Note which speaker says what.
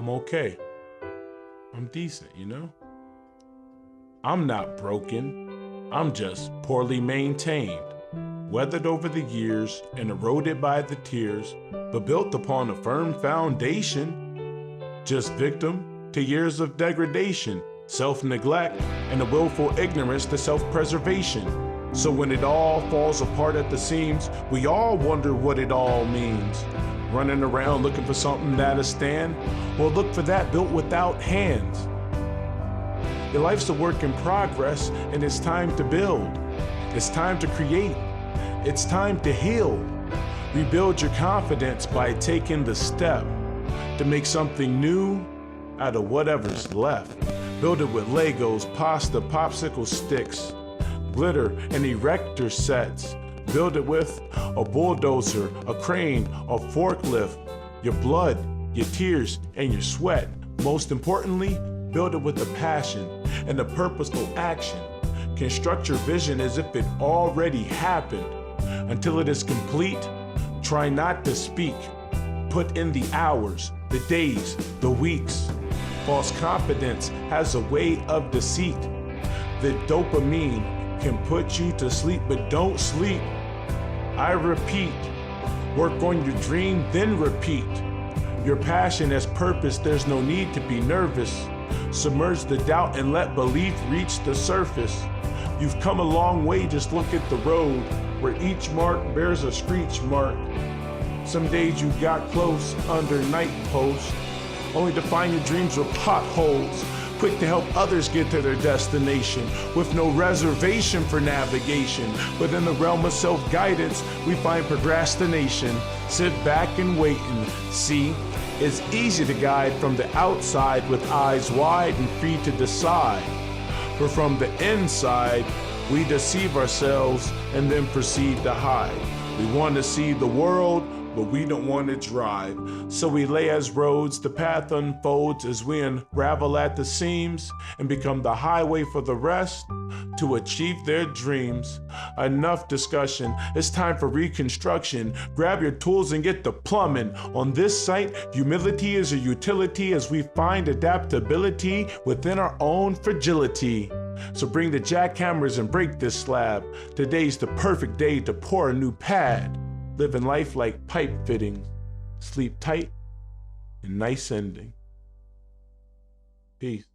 Speaker 1: I'm okay. I'm decent, I'm not broken. I'm just poorly maintained, weathered over the years and eroded by the tears, but built upon a firm foundation. Just victim to years of degradation, self-neglect, and a willful ignorance to self-preservation. So when it all falls apart at the seams, we all wonder what it all means. Running around looking for something that'll stand? Well, look for that built without hands. Your life's a work in progress, and it's time to build. It's time to create. It's time to heal. Rebuild your confidence by taking the step to make something new out of whatever's left. Build it with Legos, pasta, popsicle sticks, glitter, and erector sets. Build it with a bulldozer, a crane, a forklift, your blood, your tears, and your sweat. Most importantly, build it with a passion and a purposeful action. Construct your vision as if it already happened. Until it is complete, try not to speak. Put in the hours, the days, the weeks. False confidence has a way of deceit. The dopamine can put you to sleep, but don't sleep. I repeat, work on your dream, then repeat. Your passion has purpose, there's no need to be nervous. Submerge the doubt and let belief reach the surface. You've come a long way, just look at the road, where each mark bears a screech mark. Some days you got close under night post, only to find your dreams were potholes. Quick to help others get to their destination, with no reservation for navigation. But in the realm of self-guidance, we find procrastination. Sit back and wait and see. It's easy to guide from the outside with eyes wide and free to decide. But from the inside, we deceive ourselves and then proceed to hide. We want to see the world, but we don't want to drive. So we lay as roads, the path unfolds as we unravel at the seams and become the highway for the rest to achieve their dreams. Enough discussion, it's time for reconstruction. Grab your tools and get the plumbing. On this site, humility is a utility as we find adaptability within our own fragility. So bring the jackhammers and break this slab. Today's the perfect day to pour a new pad. Living life like pipe fitting, sleep tight and nice ending. Peace.